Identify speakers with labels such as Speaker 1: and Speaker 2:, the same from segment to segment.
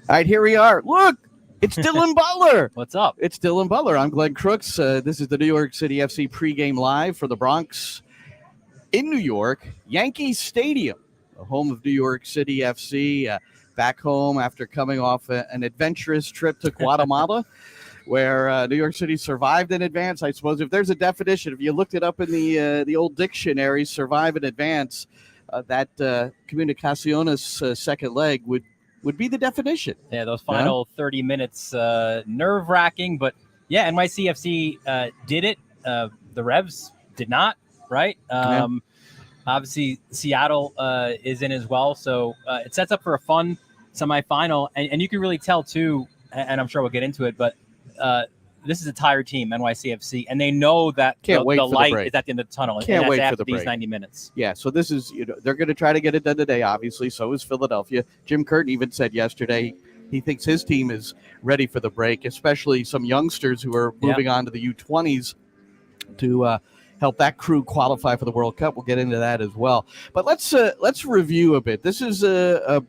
Speaker 1: All right, here we are. Look, it's Dylan Butler.
Speaker 2: What's up?
Speaker 1: It's Dylan Butler. I'm Glenn Crooks. This is the New York City FC pregame live for the Bronx in New York, Yankee Stadium, the home of New York City FC. Back home after coming off an adventurous trip to Guatemala, where New York City survived in advance. I suppose if there's a definition, if you looked it up in the old dictionary, survive in advance, that Comunicaciones second leg would be the definition.
Speaker 2: Yeah, those final 30 minutes, nerve-wracking. But, yeah, NYCFC did it. The Revs did not, right? Obviously, Seattle is in as well. So it sets up for a fun semifinal. And you can really tell, too, and I'm sure we'll get into it, but this is a tired team, NYCFC, and they know that the light is at the end of the tunnel.
Speaker 1: Can't wait for the
Speaker 2: these
Speaker 1: break.
Speaker 2: 90 minutes.
Speaker 1: Yeah, so this is, they're going to try to get it done today, obviously. So is Philadelphia. Jim Curtin even said yesterday he thinks his team is ready for the break, especially some youngsters who are moving on to the U20s to help that crew qualify for the World Cup. We'll get into that as well. But let's review a bit. This is a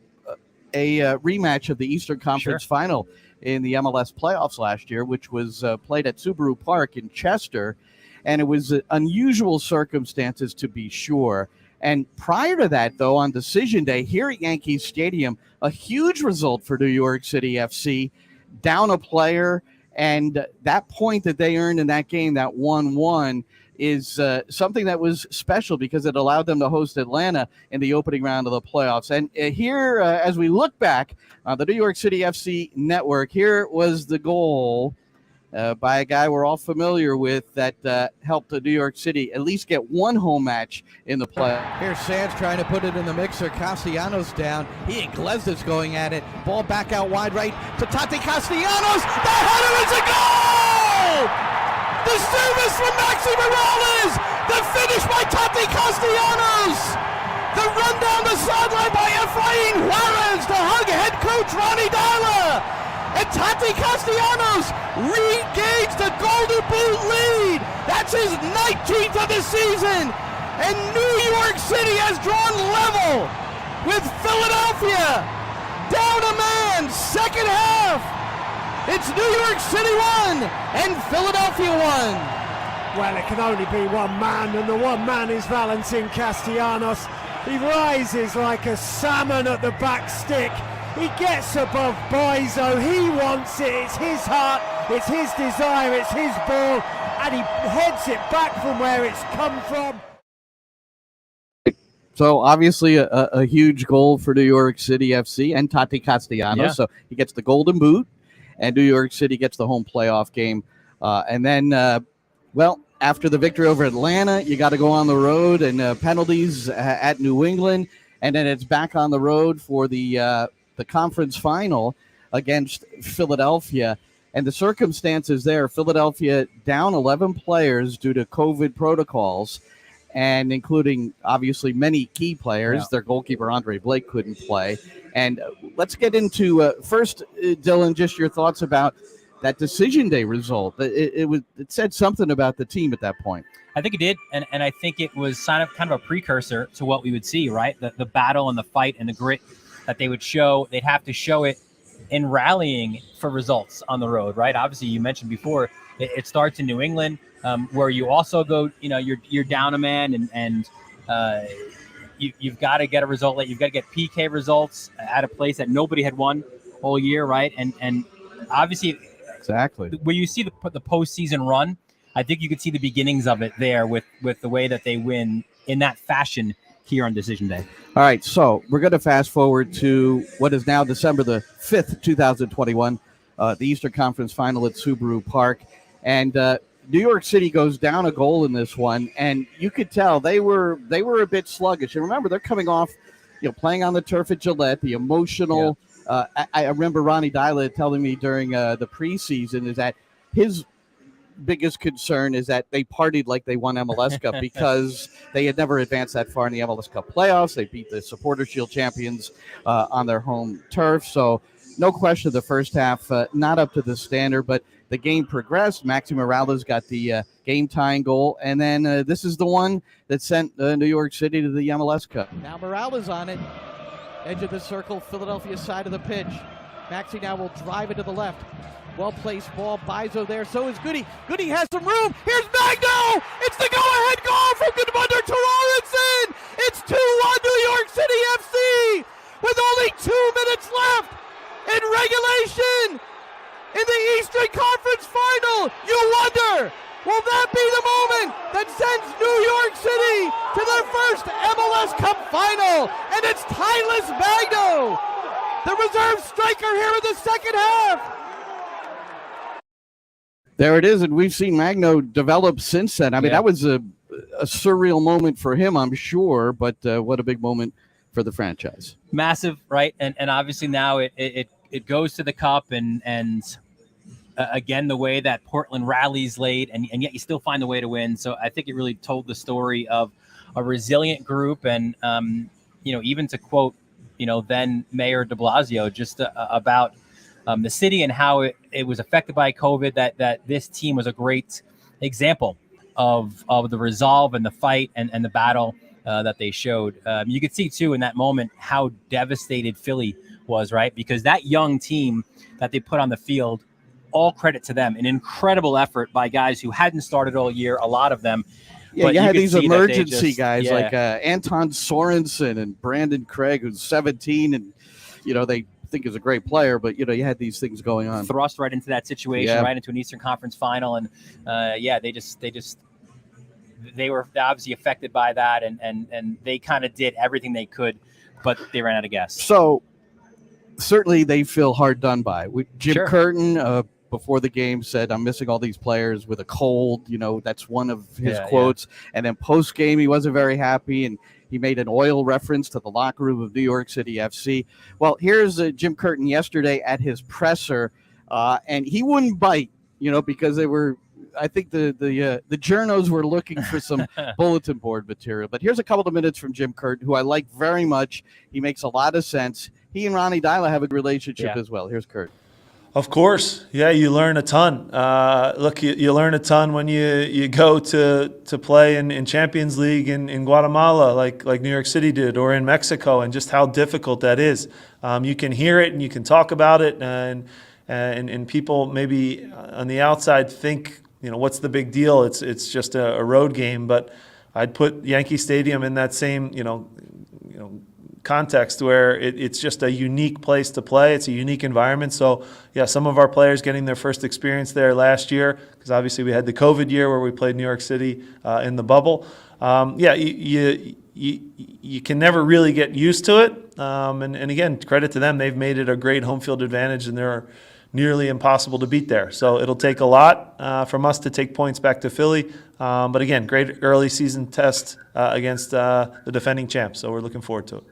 Speaker 1: rematch of the Eastern Conference Final in the MLS playoffs last year, which was played at Subaru Park in Chester, and it was unusual circumstances to be sure. And prior to that, though, on decision day here at Yankee Stadium, a huge result for New York City FC, down a player, and that point that they earned in that game, that 1-1, is something that was special because it allowed them to host Atlanta in the opening round of the playoffs. And here, as we look back on the New York City FC network, here was the goal by a guy we're all familiar with that helped the New York City at least get one home match in the playoffs. Here's Sands trying to put it in the mixer. Castellanos down. He and Glesnes going at it. Ball back out wide right to Tati Castellanos. The header is a goal! The service from Maxi Morales! The finish by Tati Castellanos! The run down the sideline by Efrain Juarez to hug head coach Ronnie Dyla! And Tati Castellanos regains the Golden Boot lead! That's his 19th of the season! And New York City has drawn level with Philadelphia! Down a man, second half! It's New York City 1 and Philadelphia 1.
Speaker 3: Well, it can only be one man, and the one man is Valentin Castellanos. He rises like a salmon at the back stick. He gets above Bizo. He wants it. It's his heart. It's his desire. It's his ball. And he heads it back from where it's come from.
Speaker 1: So obviously a huge goal for New York City FC and Tati Castellanos. Yeah. So he gets the Golden Boot. And New York City gets the home playoff game. And then, after the victory over Atlanta, you got to go on the road and penalties at New England. And then it's back on the road for the conference final against Philadelphia. And the circumstances there, Philadelphia down 11 players due to COVID protocols, and including, obviously, many key players. Their goalkeeper, Andre Blake, couldn't play. And let's get into, first, Dylan, just your thoughts about that decision day result. It said something about the team at that point.
Speaker 2: I think it did, and I think it was kind of a precursor to what we would see, right? The battle and the fight and the grit that they would show. They'd have to show it in rallying for results on the road, right? Obviously, you mentioned before, it starts in New England, where you also go, you're down a man, and you've got to get a result. You've got to get PK results at a place that nobody had won all year, right? And obviously,
Speaker 1: exactly
Speaker 2: where you see the postseason run, I think you could see the beginnings of it there with the way that they win in that fashion here on decision day.
Speaker 1: All right, so we're going to fast forward to what is now December the 5th, 2021, the Eastern Conference Final at Subaru Park, and New York City goes down a goal in this one, and you could tell they were a bit sluggish. And remember, they're coming off, playing on the turf at Gillette, the emotional. Yeah. I remember Ronnie Dyla telling me during the preseason is that his biggest concern is that they partied like they won MLS Cup because they had never advanced that far in the MLS Cup playoffs. They beat the Supporters Shield champions on their home turf. So no question the first half not up to the standard, but the game progressed. Maxi Morales got the game-tying goal, and then this is the one that sent New York City to the MLS Cup. Now Morales on it, edge of the circle, Philadelphia side of the pitch. Maxey now will drive it to the left. Well-placed ball. Bizo there. So is Goody. Goody has some room. Here's Magno. It's the go-ahead goal from Butler to Lawrenson. It's 2-1 New York City FC with only 2 minutes left in regulation in the Eastern Conference Final. You wonder, will that be the moment that sends New York City to their first MLS Cup final? And it's Tyler Magno, the reserve striker here in the second half. There it is, and we've seen Magno develop since then. I mean, that was a surreal moment for him, I'm sure, but what a big moment for the franchise.
Speaker 2: Massive, right? And obviously now it goes to the Cup, and again, the way that Portland rallies late, and yet you still find the way to win. So I think it really told the story of a resilient group, and even to quote, then Mayor de Blasio, just about the city and how it was affected by COVID, that this team was a great example of the resolve and the fight and the battle that they showed. You could see, too, in that moment how devastated Philly was, right? Because that young team that they put on the field, all credit to them, an incredible effort by guys who hadn't started all year, a lot of them.
Speaker 1: Yeah,
Speaker 2: but
Speaker 1: you had these emergency guys
Speaker 2: yeah.
Speaker 1: like Anton Sorensen and Brandon Craig, who's 17, and, they think is a great player, but you had these things going on.
Speaker 2: Thrust right into that situation, right into an Eastern Conference final, and they were obviously affected by that, and they kind of did everything they could, but they ran out of gas.
Speaker 1: So certainly they feel hard done by. Jim Curtin before the game said, "I'm missing all these players with a cold." That's one of his quotes. And then post game, he wasn't very happy, and he made an oil reference to the locker room of New York City FC. Well, here's Jim Curtin yesterday at his presser, and he wouldn't bite, because they were, I think the journos were looking for some bulletin board material. But here's a couple of minutes from Jim Curtin, who I like very much. He makes a lot of sense. He and Ronnie Dyla have a relationship as well. Here's Curtin.
Speaker 4: Of course. Yeah, you learn a ton. Look, you learn a ton when you go to play in Champions League in Guatemala like New York City did, or in Mexico, and just how difficult that is. You can hear it and you can talk about it, and people maybe on the outside think, what's the big deal? It's just a road game, but I'd put Yankee Stadium in that same, context where it's just a unique place to play. It's a unique environment. So, yeah, some of our players getting their first experience there last year, because obviously we had the COVID year where we played New York City in the bubble. You can never really get used to it. And again, credit to them. They've made it a great home field advantage, and they're nearly impossible to beat there. So it'll take a lot from us to take points back to Philly. But again, great early season test against the defending champs. So we're looking forward to it.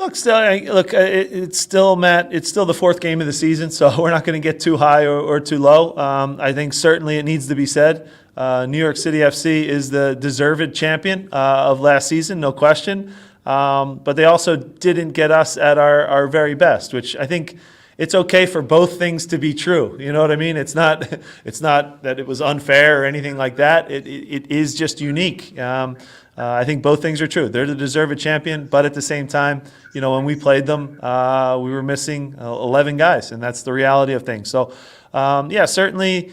Speaker 4: It's still, Matt, it's still the fourth game of the season, so we're not going to get too high or too low. I think certainly it needs to be said. New York City FC is the deserved champion of last season, no question. But they also didn't get us at our very best, which I think it's okay for both things to be true. You know what I mean? It's not that it was unfair or anything like that. It is just unique. I think both things are true. They're the deserved champion, but at the same time, when we played them, we were missing 11 guys, and that's the reality of things. So, certainly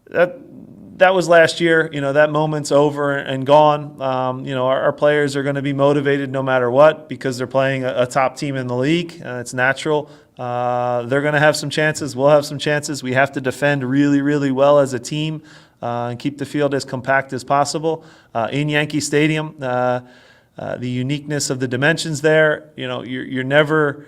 Speaker 4: that was last year. That moment's over and gone. Our players are going to be motivated no matter what, because they're playing a top team in the league. It's natural. They're going to have some chances. We'll have some chances. We have to defend really, really well as a team. And keep the field as compact as possible. In Yankee Stadium, the uniqueness of the dimensions there, you never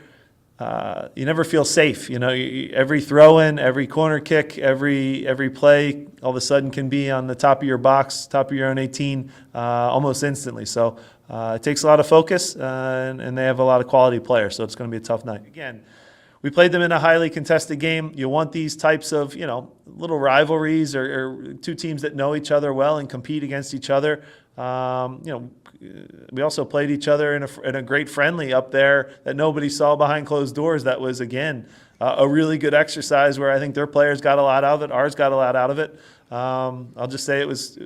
Speaker 4: feel safe. Every throw-in, every corner kick, every play, all of a sudden can be on the top of your box, top of your own 18, almost instantly. So it takes a lot of focus, and they have a lot of quality players. So it's going to be a tough night. Again, we played them in a highly contested game. You want these types of, little rivalries or two teams that know each other well and compete against each other. We also played each other in a great friendly up there that nobody saw behind closed doors. That was, again, a really good exercise where I think their players got a lot out of it. Ours got a lot out of it. I'll just say it was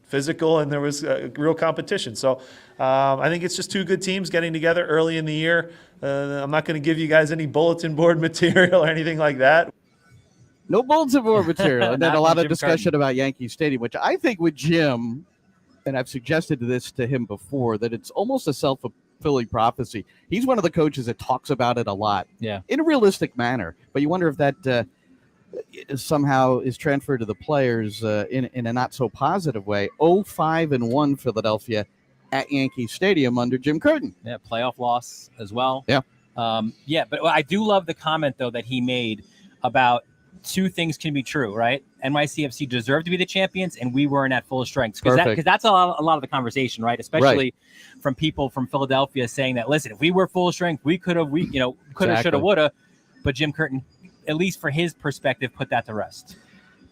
Speaker 4: physical and there was real competition. So I think it's just two good teams getting together early in the year. I'm not going to give you guys any bulletin board material or anything like that.
Speaker 1: No bulletin board material. And then
Speaker 2: Not
Speaker 1: a lot
Speaker 2: from
Speaker 1: of
Speaker 2: Jim
Speaker 1: discussion
Speaker 2: Curtin.
Speaker 1: about Yankee Stadium, which I think with Jim, and I've suggested this to him before, that it's almost a self-fulfilling prophecy. He's one of the coaches that talks about it a lot in a realistic manner. But you wonder if that somehow is transferred to the players in a not-so-positive way. 0-5-1 Philadelphia at Yankee Stadium under Jim Curtin.
Speaker 2: Yeah, playoff loss as well.
Speaker 1: Yeah.
Speaker 2: But I do love the comment, though, that he made about two things can be true, right? NYCFC deserved to be the champions, and we weren't at full strength. Because that's a lot of the conversation, right? Especially from people from Philadelphia saying that, listen, if we were full strength, we could have, shoulda, woulda. But Jim Curtin, at least for his perspective, put that to rest.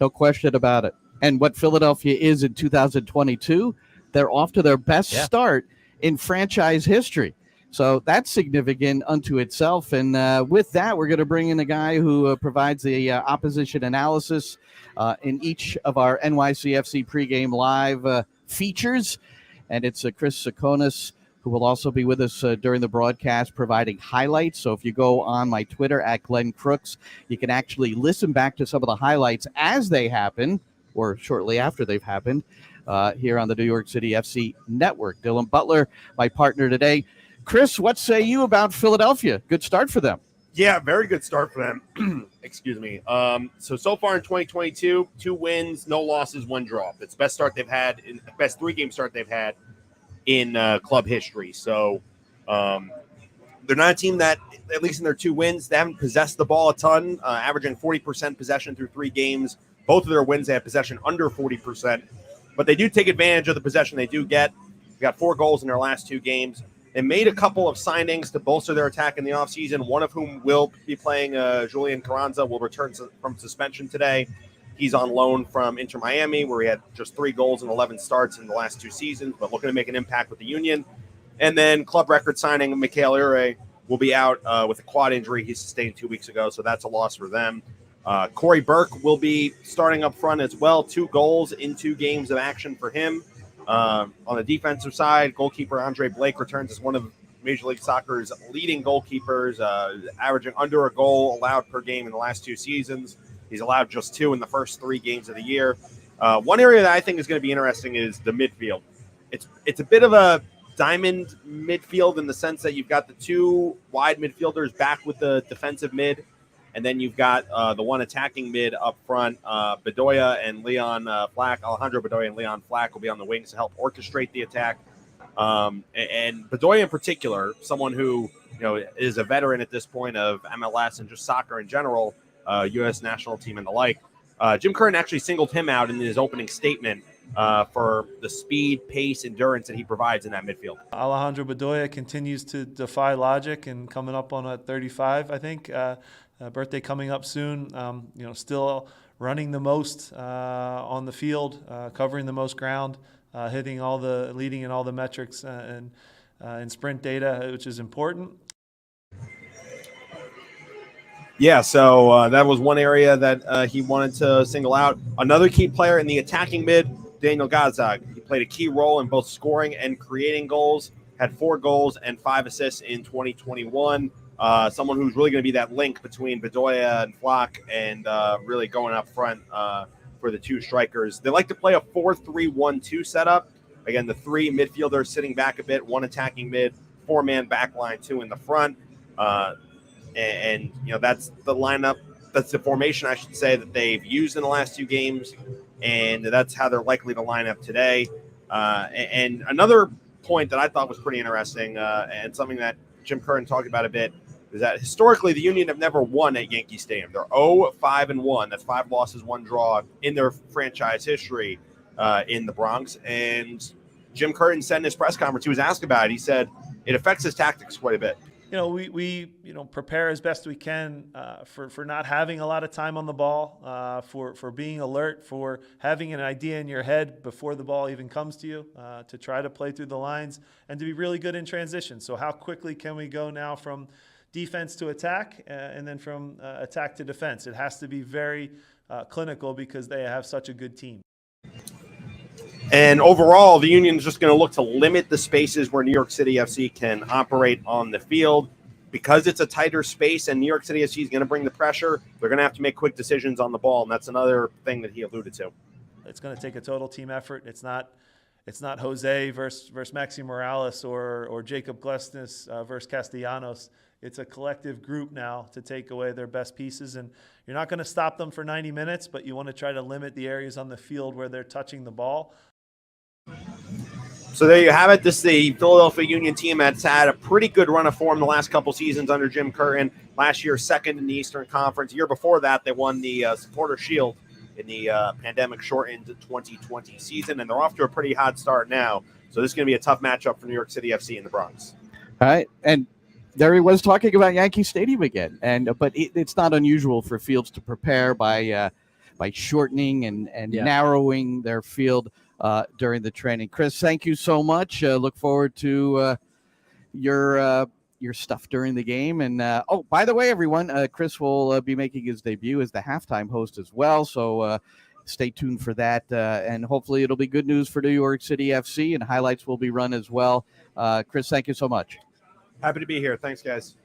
Speaker 1: No question about it. And what Philadelphia is in 2022, they're off to their best start in franchise history. So that's significant unto itself. And with that, we're going to bring in a guy who provides the opposition analysis in each of our NYCFC pregame live features. And it's Chris Sakonis, who will also be with us during the broadcast, providing highlights. So if you go on my Twitter at Glenn Crooks, you can actually listen back to some of the highlights as they happen or shortly after they've happened here on the New York City FC Network. Dylan Butler, my partner today. Chris, what say you about Philadelphia? Good start for them.
Speaker 5: Yeah, very good start for them. Excuse me. So far in 2022, 2 wins, no losses, 1 draw. It's the best start they've had, best 3-game start they've had in club history. So they're not a team that, at least in their 2 wins, they haven't possessed the ball a ton, averaging 40% possession through 3 games. Both of their wins, they have possession under 40%. But they do take advantage of the possession they do get. They got 4 goals in their last 2 games. They made a couple of signings to bolster their attack in the offseason, one of whom will be playing Julian Carranza, will return from suspension today. He's on loan from Inter Miami, where he had just 3 goals and 11 starts in the last 2 seasons, but looking to make an impact with the Union. And then club record signing Mikhail Ure will be out with a quad injury he sustained 2 weeks ago, so that's a loss for them. Corey Burke will be starting up front as well. 2 goals in 2 games of action for him. On the defensive side, goalkeeper Andre Blake returns as one of Major League Soccer's leading goalkeepers, averaging under a goal allowed per game in the last 2 seasons. He's allowed just 2 in the first 3 games of the year. One area that I think is going to be interesting is the midfield. It's a bit of a diamond midfield in the sense that you've got the 2 wide midfielders back with the defensive mid, and then you've got the one attacking mid up front. Bedoya and Leon Flack, Alejandro Bedoya and Leon Flack will be on the wings to help orchestrate the attack. And Bedoya in particular, someone who is a veteran at this point of MLS and just soccer in general, U.S. national team and the like. Jim Curtin actually singled him out in his opening statement for the speed, pace, endurance that he provides in that midfield.
Speaker 4: Alejandro Bedoya continues to defy logic and coming up on 35, I think. Birthday coming up soon. Still running the most on the field, covering the most ground, leading in all the metrics and sprint data, which is important.
Speaker 5: Yeah, so that was one area that he wanted to single out. Another key player in the attacking mid, Daniel Gazdag. He played a key role in both scoring and creating goals, had 4 goals and 5 assists in 2021. Someone who's really going to be that link between Bedoya and Flock and really going up front for the 2 strikers. They like to play a 4-3-1-2 setup. Again, the 3 midfielders sitting back a bit, 1 attacking mid, 4-man back line, 2 in the front. And that's the lineup. That's the formation, I should say, that they've used in the last 2 games. And that's how they're likely to line up today. And another point that I thought was pretty interesting and something that Jim Curtin talked about a bit is that historically the Union have never won at Yankee Stadium. They're 0-5-1. That's 5 losses, 1 draw in their franchise history in the Bronx. And Jim Curtin said in his press conference, he was asked about it. He said it affects his tactics quite a bit.
Speaker 4: We prepare as best we can for not having a lot of time on the ball, for being alert, for having an idea in your head before the ball even comes to you, to try to play through the lines and to be really good in transition. So how quickly can we go now from defense to attack and then from attack to defense? It has to be very clinical because they have such a good team.
Speaker 5: And overall, the Union's just going to look to limit the spaces where New York City FC can operate on the field. Because it's a tighter space and New York City FC is going to bring the pressure, they're going to have to make quick decisions on the ball, and that's another thing that he alluded to.
Speaker 4: It's going to take a total team effort. It's not Jose versus Maxi Morales or Jacob Glesnes versus Castellanos. It's a collective group now to take away their best pieces, and you're not going to stop them for 90 minutes, but you want to try to limit the areas on the field where they're touching the ball.
Speaker 5: So there you have it. This is the Philadelphia Union team that's had a pretty good run of form the last couple seasons under Jim Curtin. Last year, second in the Eastern Conference. The year before that, they won the Supporter Shield in the pandemic-shortened 2020 season, and they're off to a pretty hot start now. So this is going to be a tough matchup for New York City FC in the Bronx.
Speaker 1: All right, and there he was talking about Yankee Stadium again, but it's not unusual for fields to prepare by shortening and narrowing their field during the training. Chris, thank you so much. Look forward to your stuff during the game. And by the way, everyone, Chris will be making his debut as the halftime host as well. So stay tuned for that. And hopefully it'll be good news for New York City FC, and highlights will be run as well. Chris, thank you so much.
Speaker 5: Happy to be here. Thanks, guys.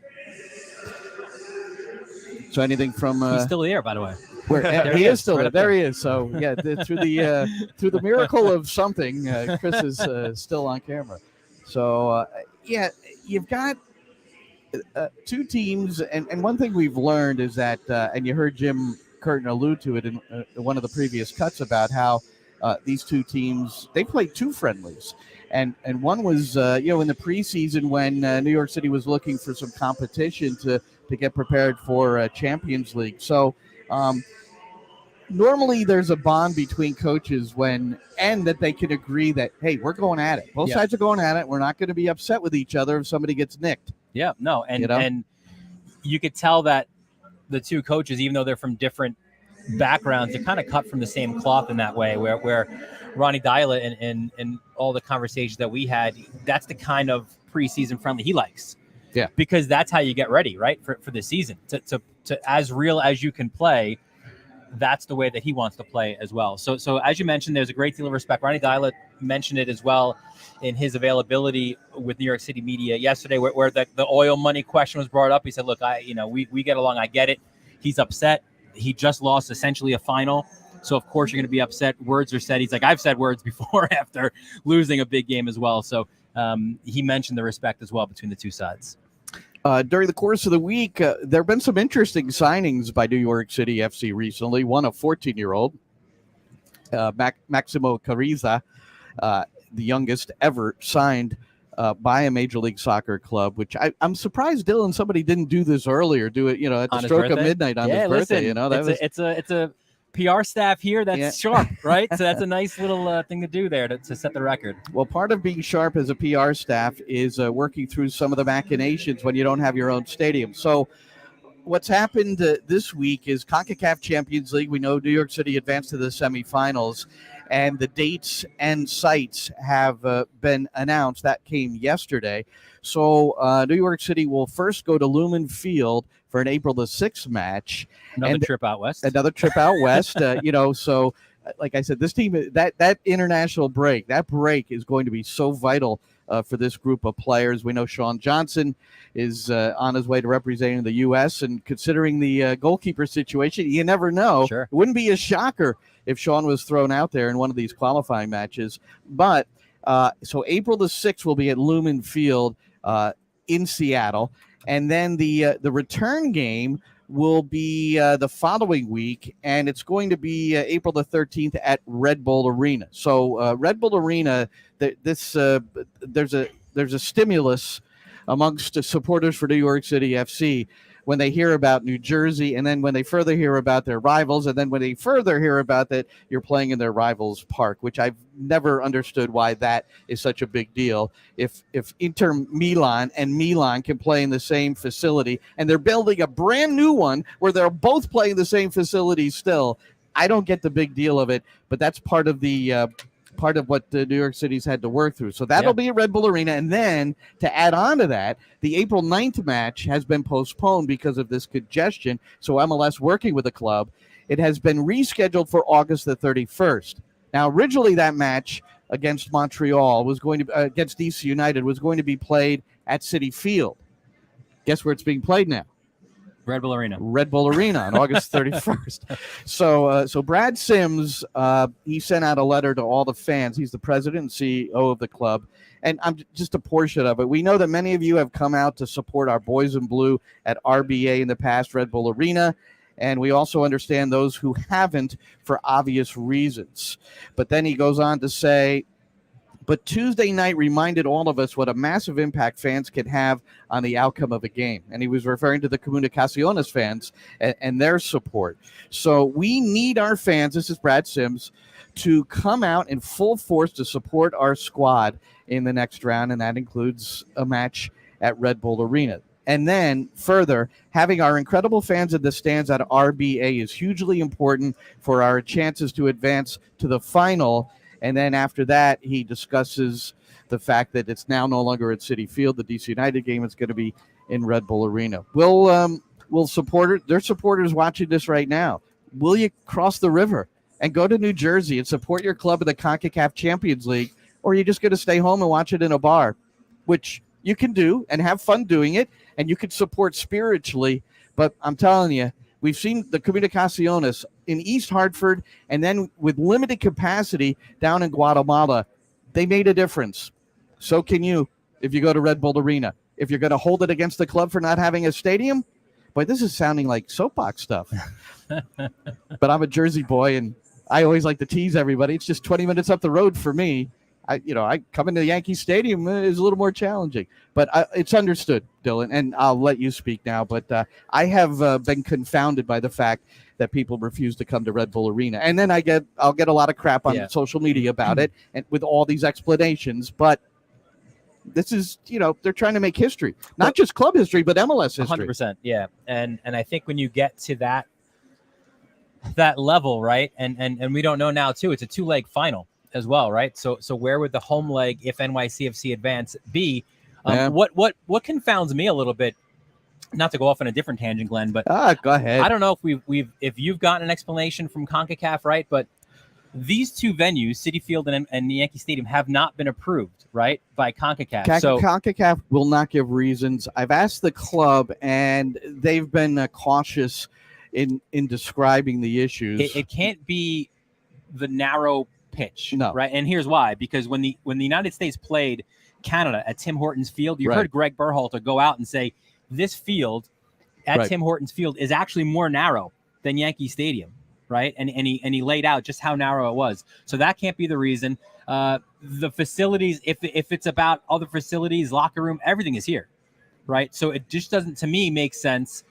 Speaker 1: So anything from
Speaker 2: He's still there, by the way.
Speaker 1: Where he is still there. There he is. So yeah, through the miracle of something, Chris is still on camera. So you've got two teams, and one thing we've learned is that, and you heard Jim Curtin allude to it in one of the previous cuts about how these two teams, they played two friendlies. And one was, in the preseason when New York City was looking for some competition to get prepared for Champions League. So normally there's a bond between coaches and that they can agree that, hey, we're going at it. Both sides are going at it. We're not going to be upset with each other if somebody gets nicked. Yeah, no. And
Speaker 2: you could tell that the two coaches, even though they're from different backgrounds, they're kind of cut from the same cloth in that way, where Ronnie Dyla and all the conversations that we had, that's the kind of preseason friendly he likes.
Speaker 1: Yeah.
Speaker 2: Because that's how you get ready, right? For the season. To as real as you can play, that's the way that he wants to play as well. So as you mentioned, there's a great deal of respect. Ronnie Dyla mentioned it as well in his availability with New York City media yesterday, where the oil money question was brought up. He said, look, we get along, I get it. He's upset. He just lost essentially a final. So, of course, you're going to be upset. Words are said. He's like, I've said words before after losing a big game as well. So he mentioned the respect as well between the two sides.
Speaker 1: During the course of the week, there have been some interesting signings by New York City FC recently. One, a 14-year-old, Maximo Carriza, the youngest ever signed by a Major League Soccer club, which I'm surprised, Dylan, somebody didn't do this earlier. Do it, at the stroke of midnight on his birthday.
Speaker 2: It's a PR staff here that's sharp, right? So that's a nice little thing to do there to set the record.
Speaker 1: Well, part of being sharp as a PR staff is working through some of the machinations when you don't have your own stadium. So what's happened this week is CONCACAF Champions League. We know New York City advanced to the semifinals, and the dates and sites have been announced. That came yesterday. So New York City will first go to Lumen Field for an April the 6th match.
Speaker 2: Another trip out west.
Speaker 1: So like I said, this team, that international break, is going to be so vital for this group of players. We know Sean Johnson is on his way to representing the U.S., and considering the goalkeeper situation, you never know.
Speaker 2: Sure.
Speaker 1: It wouldn't be a shocker if Sean was thrown out there in one of these qualifying matches. But so April the 6th will be at Lumen Field in Seattle. And then the return game will be the following week, and it's going to be April the 13th at Red Bull Arena. So Red Bull Arena, there's a stimulus amongst supporters for New York City FC when they hear about New Jersey, and then when they further hear about their rivals, and then when they further hear about that you're playing in their rivals' park, which I've never understood why that is such a big deal. If Inter Milan and Milan can play in the same facility, and they're building a brand new one where they're both playing the same facility still, I don't get the big deal of it, but that's part of what the New York City's had to work through. So that'll be at Red Bull Arena. And then to add on to that, the April 9th match has been postponed because of this congestion. So MLS, working with the club, it has been rescheduled for August the 31st. Now, originally that match against Montreal was going to against DC United was going to be played at Citi Field. Guess where it's being played now?
Speaker 2: Red Bull Arena.
Speaker 1: Red Bull Arena on August 31st. So Brad Sims, he sent out a letter to all the fans. He's the president and CEO of the club. And I'm just a portion of it. We know that many of you have come out to support our boys in blue at RBA in the past, Red Bull Arena. And we also understand those who haven't for obvious reasons. But then he goes on to say, but Tuesday night reminded all of us what a massive impact fans can have on the outcome of a game. And he was referring to the Comunicaciones fans and their support. So we need our fans, this is Brad Sims, to come out in full force to support our squad in the next round, and that includes a match at Red Bull Arena. And then further, having our incredible fans in the stands at RBA is hugely important for our chances to advance to the final. And then after that, he discusses the fact that it's now no longer at Citi Field. The DC United game is going to be in Red Bull Arena. We'll support it. There's supporters watching this right now. Will you cross the river and go to New Jersey and support your club in the CONCACAF Champions League? Or are you just going to stay home and watch it in a bar, which you can do and have fun doing it, and you can support spiritually. But I'm telling you, we've seen the Comunicaciones in East Hartford, and then with limited capacity down in Guatemala. They made a difference. So can you if you go to Red Bull Arena. If you're going to hold it against the club for not having a stadium, boy, this is sounding like soapbox stuff. But I'm a Jersey boy, and I always like to tease everybody. It's just 20 minutes up the road for me. I come into the Yankee Stadium is a little more challenging, but it's understood, Dylan, and I'll let you speak now. But I have been confounded by the fact that people refuse to come to Red Bull Arena, and then I'll get a lot of crap on social media about it, and with all these explanations. But this is, they're trying to make history, not just club history, but MLS history.
Speaker 2: 100%, yeah. And I think when you get to that level, right, and we don't know now too, it's a 2-leg final as well, right? So where would the home leg, if NYCFC advance, be? What confounds me a little bit, not to go off on a different tangent, Glenn, but
Speaker 1: go ahead.
Speaker 2: I don't know if you've gotten an explanation from CONCACAF, right? But these two venues, Citi Field and Yankee Stadium, have not been approved, right, by CONCACAF. So
Speaker 1: CONCACAF will not give reasons. I've asked the club, and they've been cautious in describing the issues.
Speaker 2: It can't be the narrow pitch,
Speaker 1: no,
Speaker 2: right? And here's why: because when the United States played Canada at Tim Hortons Field, you heard Greg Berhalter go out and say this field at Tim Hortons Field is actually more narrow than Yankee Stadium, right? And he laid out just how narrow it was. So that can't be the reason. The facilities, if it's about other facilities, locker room, everything is here, right? So it just doesn't, to me, make sense.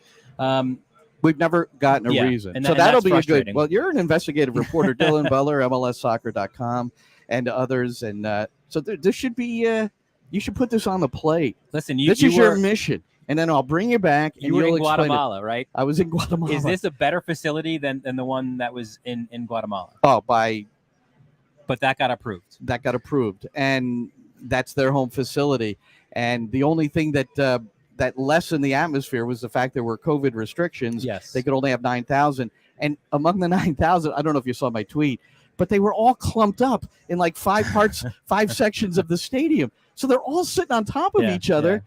Speaker 1: We've never gotten a reason. So that'll be a good. Well, you're an investigative reporter, Dylan Butler, MLSsoccer.com, and others. And so there should be, you should put this on the plate.
Speaker 2: Listen,
Speaker 1: this is your mission. And then I'll bring you back.
Speaker 2: You were in Guatemala, right?
Speaker 1: I was in Guatemala.
Speaker 2: Is this a better facility than the one that was in Guatemala?
Speaker 1: Oh,
Speaker 2: but that got approved.
Speaker 1: That got approved. And that's their home facility. And the only thing that lessened the atmosphere was the fact there were COVID restrictions.
Speaker 2: Yes.
Speaker 1: They could only have 9,000. And among the 9,000, I don't know if you saw my tweet, but they were all clumped up in like 5 parts, 5 sections of the stadium. So they're all sitting on top of each other,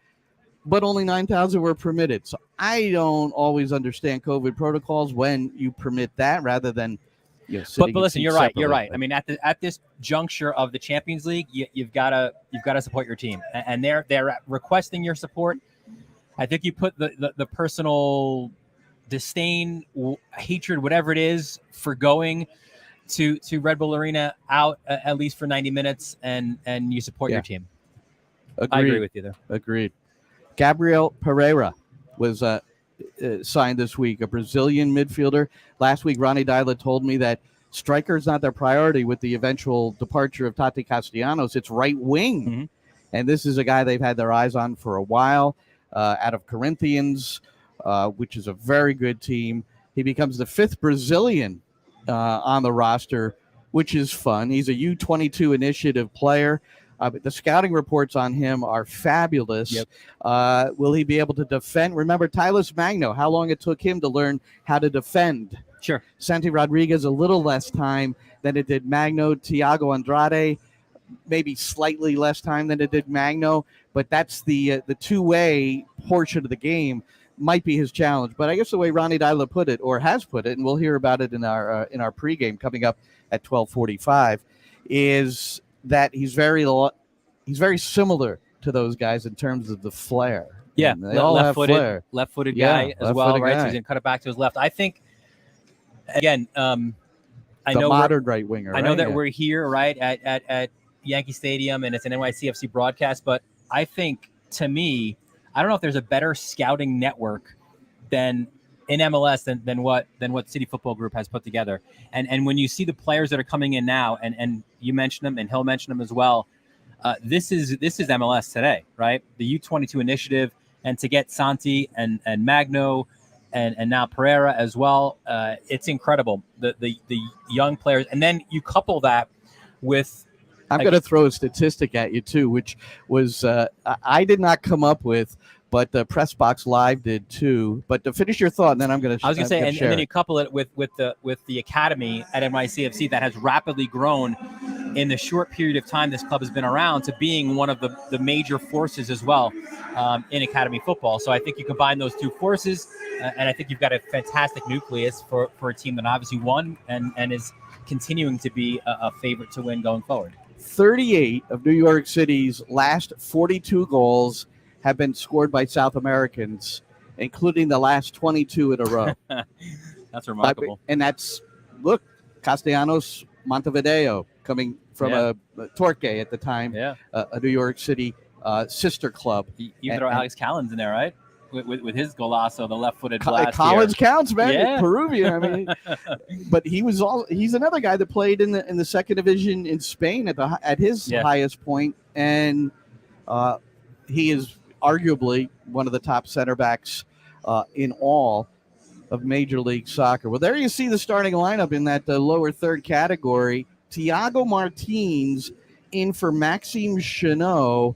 Speaker 1: but only 9,000 were permitted. So I don't always understand COVID protocols when you permit that rather than,
Speaker 2: but listen, you're right. You're right. I mean, at this juncture of the Champions League, you've got to support your team, and they're requesting your support. I think you put the personal disdain, hatred, whatever it is, for going to Red Bull Arena out at least for 90 minutes, and you support your team.
Speaker 1: Agreed.
Speaker 2: I agree with you there.
Speaker 1: Agreed. Gabriel Pereira was signed this week, a Brazilian midfielder. Last week, Ronnie Dyla told me that striker is not their priority with the eventual departure of Tati Castellanos. It's right wing. Mm-hmm. And this is a guy they've had their eyes on for a while. Out of Corinthians, which is a very good team. He becomes the 5th Brazilian on the roster, which is fun. He's a U22 initiative player. The scouting reports on him are fabulous.
Speaker 2: Yep.
Speaker 1: Will he be able to defend? Remember Tylus Magno, how long it took him to learn how to defend.
Speaker 2: Sure.
Speaker 1: Santi Rodriguez, a little less time than it did Magno. Thiago Andrade, maybe slightly less time than it did Magno, but that's the two-way portion of the game might be his challenge. But I guess the way Ronnie Dyla put it, or has put it, and we'll hear about it in our pregame coming up at 12:45, is that he's very similar to those guys in terms of the flair.
Speaker 2: Yeah,
Speaker 1: and they all have flair.
Speaker 2: Left-footed guy as well, right?
Speaker 1: Guy.
Speaker 2: So he's going to cut it back to his left. I think, again, I
Speaker 1: the
Speaker 2: know
Speaker 1: modern right winger.
Speaker 2: I know
Speaker 1: right?
Speaker 2: that we're here, right, at Yankee Stadium, and it's an NYCFC broadcast, but I think, to me, I don't know if there's a better scouting network than in MLS than what City Football Group has put together. And when you see the players that are coming in now, and you mentioned them, and he'll mention them as well, this is MLS today, right? The U22 initiative, and to get Santi and Magno and now Pereira as well, it's incredible. The young players, and then you couple that with.
Speaker 1: I'm going to throw a statistic at you too, which was I did not come up with, but the Press Box Live did too. But to finish your thought, and then I'm going to.
Speaker 2: I was going to say, and then you couple it with the academy at NYCFC that has rapidly grown in the short period of time this club has been around to being one of the major forces as well in academy football. So I think you combine those two forces, and I think you've got a fantastic nucleus for a team that obviously won and is continuing to be a favorite to win going forward.
Speaker 1: 38 of New York City's last 42 goals have been scored by South Americans, including the last 22 in a row.
Speaker 2: That's remarkable.
Speaker 1: And that's, look, Castellanos Montevideo coming from Torque at the time, a New York City sister club.
Speaker 2: You throw Alex Callens in there, right? With his golazo, the left-footed blast.
Speaker 1: Collins counts, man.
Speaker 2: Yeah.
Speaker 1: Peruvian. I mean, but he's another guy that played in the second division in Spain at his highest point, and he is arguably one of the top center backs in all of Major League Soccer. Well, there you see the starting lineup in that lower third category. Thiago Martins in for Maxime Chenot.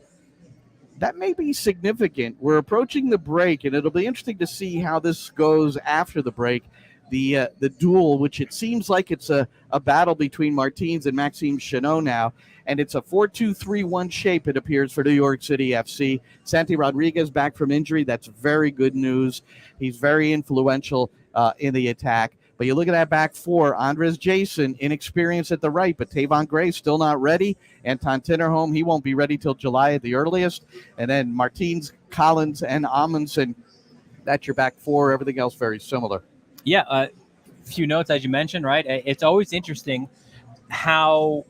Speaker 1: That may be significant. We're approaching the break, and it'll be interesting to see how this goes after the break. The duel, which it seems like it's a battle between Martins and Maxime Chenot now, and it's a 4-2-3-1 shape, it appears, for New York City FC. Santi Rodriguez back from injury. That's very good news. He's very influential in the attack. But you look at that back four, Andres Jason, inexperienced at the right, but Tavon Gray still not ready. Anton Tinnerholm, he won't be ready till July at the earliest. And then Martins, Collins, and Amundsen, that's your back four. Everything else very similar.
Speaker 2: Yeah, a few notes, as you mentioned, right? It's always interesting how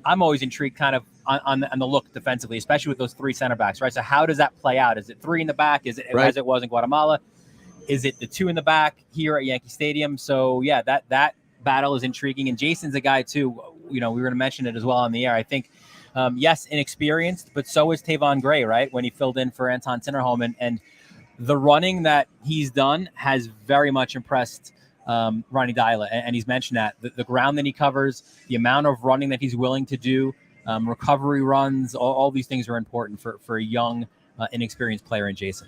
Speaker 2: I'm always intrigued kind of on the look defensively, especially with those three center backs, right? So how does that play out? Is it three in the back? Is it as it was in Guatemala? Is it the two in the back here at Yankee Stadium? So, yeah, that battle is intriguing. And Jason's a guy, too. You know, we were going to mention it as well on the air. I think, yes, inexperienced, but so is Tavon Gray, right, when he filled in for Anton Tinnerholm. And the running that he's done has very much impressed Ronnie Dyla. And he's mentioned that. The ground that he covers, the amount of running that he's willing to do, recovery runs, all these things are important for a young, inexperienced player in Jason.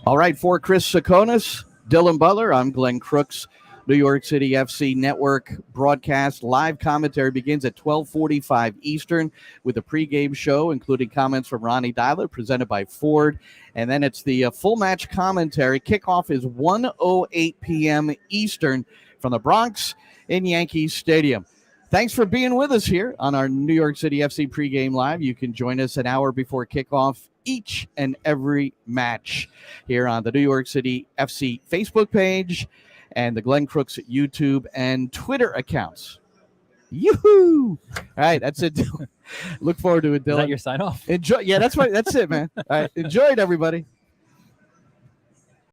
Speaker 1: All right, for Chris Sakonis, Dylan Butler, I'm Glenn Crooks. New York City FC Network broadcast live commentary begins at 12:45 Eastern with a pregame show, including comments from Ronnie Dyla, presented by Ford. And then it's the full match commentary. Kickoff is 1:08 p.m. Eastern from the Bronx in Yankee Stadium. Thanks for being with us here on our New York City FC pregame live. You can join us an hour before kickoff each and every match here on the New York City FC Facebook page and the Glenn Crooks YouTube and Twitter accounts. Yoo-hoo! All right, that's it. Look forward to it, Dylan.
Speaker 2: Is that your sign off?
Speaker 1: Enjoy. Yeah, that's it, man. All right, enjoy it, everybody.